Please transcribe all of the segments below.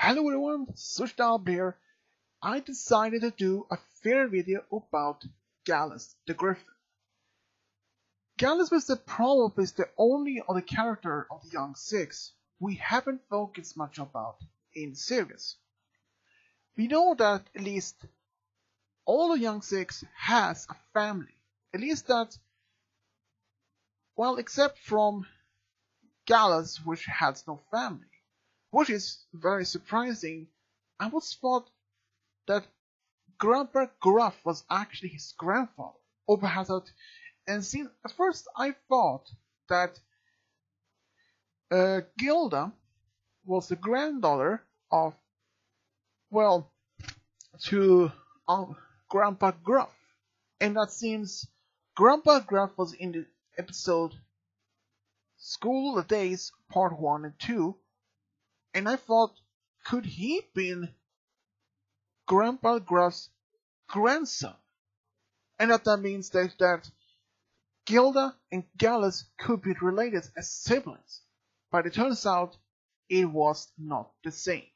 Hello everyone, Sushtab here. I decided to do a fair video about Gallus the Griffin. Gallus was probably the only other character of the Young Six we haven't focused much about in the series. We know that at least all the Young Six has a family. At least that, well, except from Gallus, which has no family. Which is very surprising. I was thought that Grandpa Gruff was actually his grandfather, or perhaps that. And since at first I thought that Gilda was the granddaughter of, well, to Grandpa Gruff, and that seems Grandpa Gruff was in the episode School of Days Part 1 and 2. And I thought, could he been Grandpa Gruff's grandson? And that means that Gilda and Gallus could be related as siblings. But it turns out it was not the same.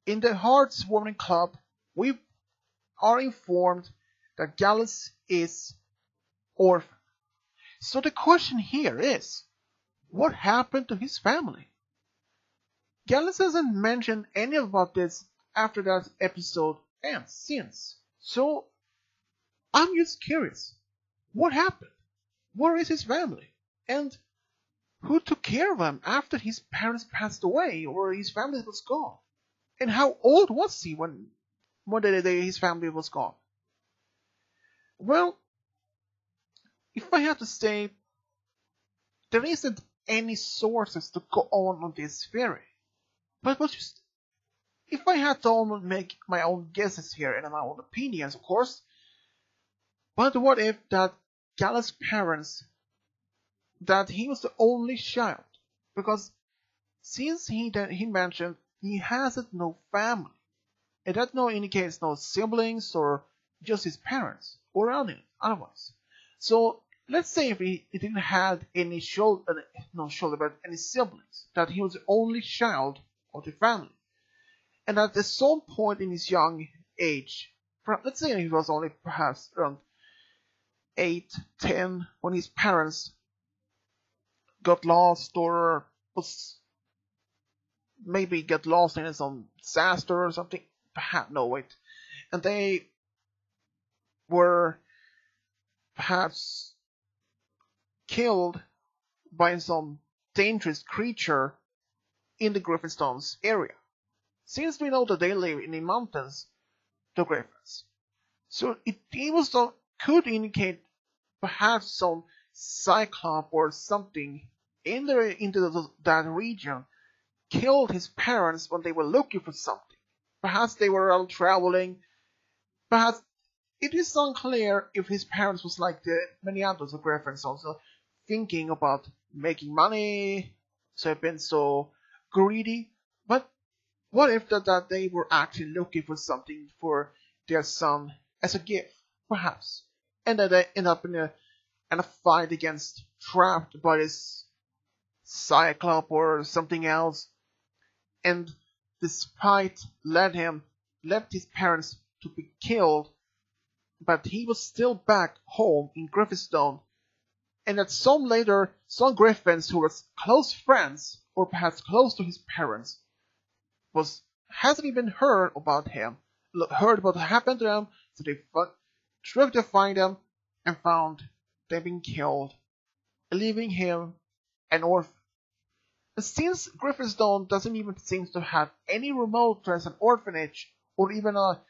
In the Heartswarming Club, we are informed that Gallus is orphan. So the question here is, what happened to his family? Gallus hasn't mentioned any about this after that episode ends since. So I'm just curious. What happened? Where is his family? And who took care of him after his parents passed away or his family was gone? And how old was he when his family was gone? Well, if I had to say, there isn't any sources to go on this theory. But just, if I had to make my own guesses here and my own opinions, of course. But what if that Gallus' parents, that he was the only child? Because since he mentioned he has no family, and that indicates no siblings or just his parents or anything otherwise. So let's say if he didn't have any but any siblings, that he was the only child of the family, and at some point in his young age, let's say he was only perhaps around 8, 10, when his parents got lost or was maybe get lost in some disaster or something, perhaps, no wait, and they were perhaps killed by some dangerous creature in the Griffinstone's area. Since we know that they live in the mountains, the Griffins. So it also could indicate perhaps some Cyclops or something into that region killed his parents when they were looking for something. Perhaps they were out traveling. Perhaps it is unclear if his parents was like the many others of Griffins, also thinking about making money, so have been so greedy. But what if that they were actually looking for something for their son as a gift, perhaps, and that they end up in a fight against, trapped by this Cyclops or something else, and this fight left his parents to be killed, but he was still back home in Griffinstone, and that some Griffins who were close friends or perhaps close to his parents hasn't even heard about what happened to them, so they tried to find him and found they've been killed, leaving him an orphan. And since Griffinstone doesn't even seem to have any remote as an orphanage or even a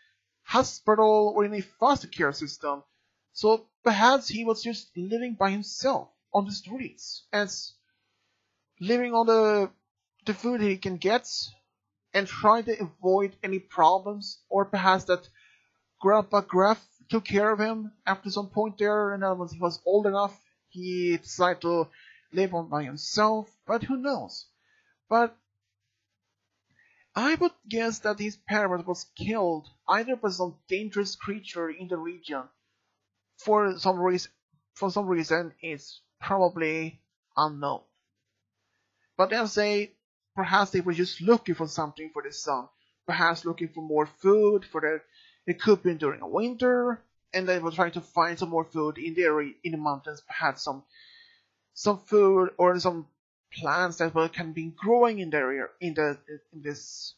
hospital or any foster care system, so perhaps he was just living by himself on the streets, as living on the food he can get, and trying to avoid any problems, or perhaps that Grandpa Gruff took care of him after some point there, and when he was old enough, he decided to live on by himself, but who knows? But I would guess that his parent was killed either by some dangerous creature in the region. For some reason, it's probably unknown. But they'll say perhaps they were just looking for something for the son, perhaps looking for more food for their. It could be during a winter, and they were trying to find some more food in the area, in the mountains, perhaps some food or some plants that can be growing in the area in this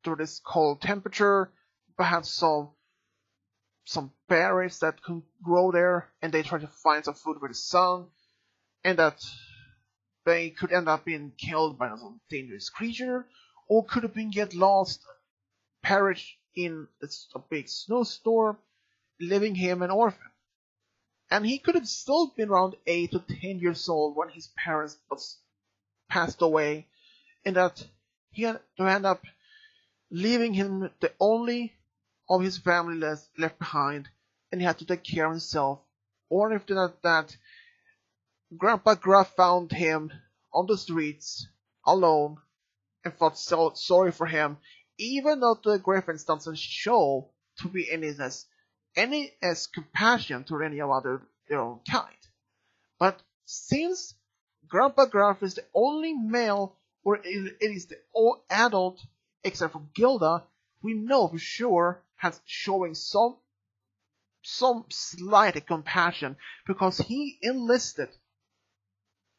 through this cold temperature, perhaps some berries that can grow there, and they try to find some food with the sun, and that they could end up being killed by some dangerous creature, or could have been get lost, perish in a big snowstorm, leaving him an orphan. And he could have still been around 8 to 10 years old when his parents passed away, and that he had to end up leaving him the only of his family left behind, and he had to take care of himself. Or if that Grandpa Gruff found him on the streets alone and felt so sorry for him, even though the Griffins doesn't show to be any as compassion to any of their own kind. But since Grandpa Gruff is the only male, or it is the only adult except for Gilda, we know for sure has showing some slight compassion, because he enlisted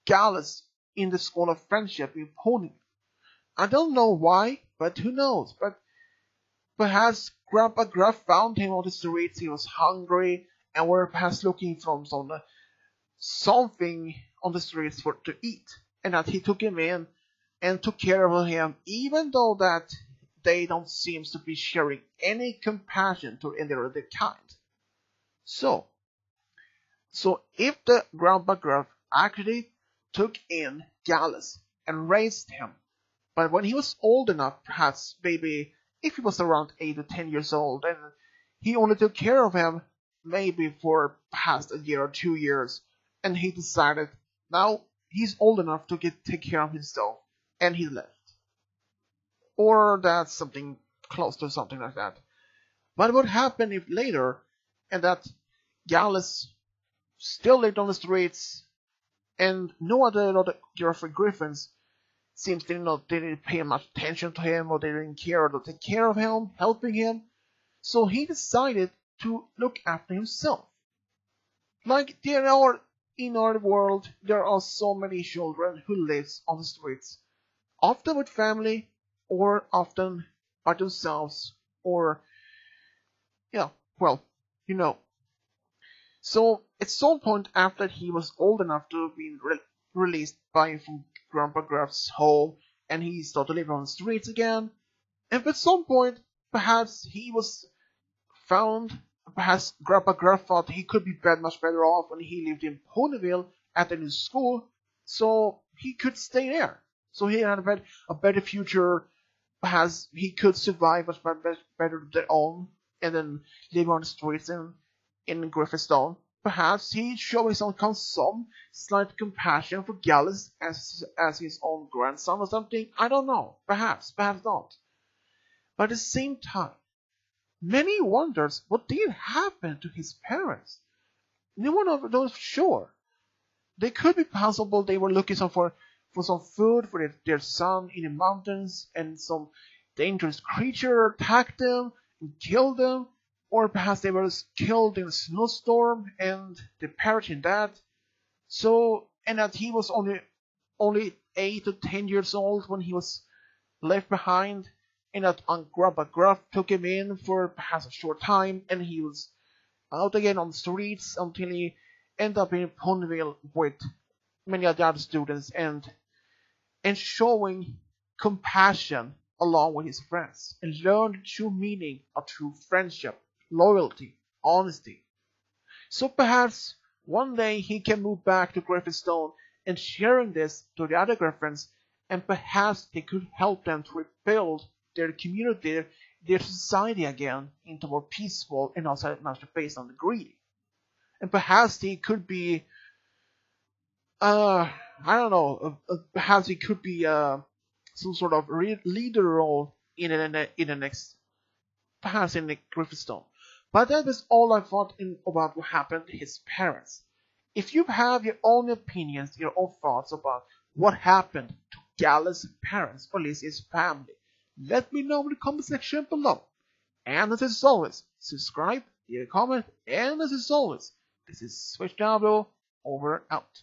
Gallus in the school of friendship in Ponyville. I don't know why, but who knows? But perhaps Grandpa Gruff found him on the streets. He was hungry, and were perhaps looking for something on the streets to eat, and that he took him in and took care of him, even though that they don't seem to be sharing any compassion to any other kind. So if the Grandpa Gruff actually took in Gallus and raised him, but when he was old enough, perhaps maybe if he was around 8 to 10 years old, and he only took care of him maybe for past a year or 2 years, and he decided now he's old enough to take care of himself, and he left. Or that's something close to something like that. But what happened if later, and that Gallus still lived on the streets, and no other Geoffrey Griffins seems they didn't pay much attention to him, or they didn't care to take care of him, helping him. So he decided to look after himself. Like there are in our world, there are so many children who live on the streets, often with family, or often by themselves, or So at some point after he was old enough to be released from Grandpa Gruff's home, and he started living on the streets again, and at some point perhaps he was found, perhaps Grandpa Gruff thought he could be much better off when he lived in Ponyville at a new school, so he could stay there. So he had a better future. Perhaps he could survive much better than their own, and then live on the streets in Griffinstone. Perhaps he's showing some slight compassion for Gallus as his own grandson or something. I don't know. Perhaps not. But at the same time, many wonders what did happen to his parents. No one knows for sure. They could be possible they were looking for some food for their son in the mountains, and some dangerous creature attacked them and killed them, or perhaps they were killed in a snowstorm and they perished in that. So, and that he was only 8 to 10 years old when he was left behind, and that Grandpa Gruff took him in for perhaps a short time, and he was out again on the streets until he ended up in Ponyville with many other students, and showing compassion along with his friends, and learned the true meaning of true friendship, loyalty, honesty. So perhaps one day he can move back to Griffinstone and sharing this to the other Griffins, and perhaps he could help them to rebuild their community, their society again into more peaceful and also not based on the greedy. And perhaps he could be I don't know. Perhaps he could be some sort of leader role in the next, perhaps in the Griffinstone. But that is all I thought about what happened to his parents. If you have your own opinions, your own thoughts about what happened to Gallus' parents or at least his family? Let me know in the comment section below. And as always, subscribe, leave a comment, and as always, this is Switch Diablo, over and out.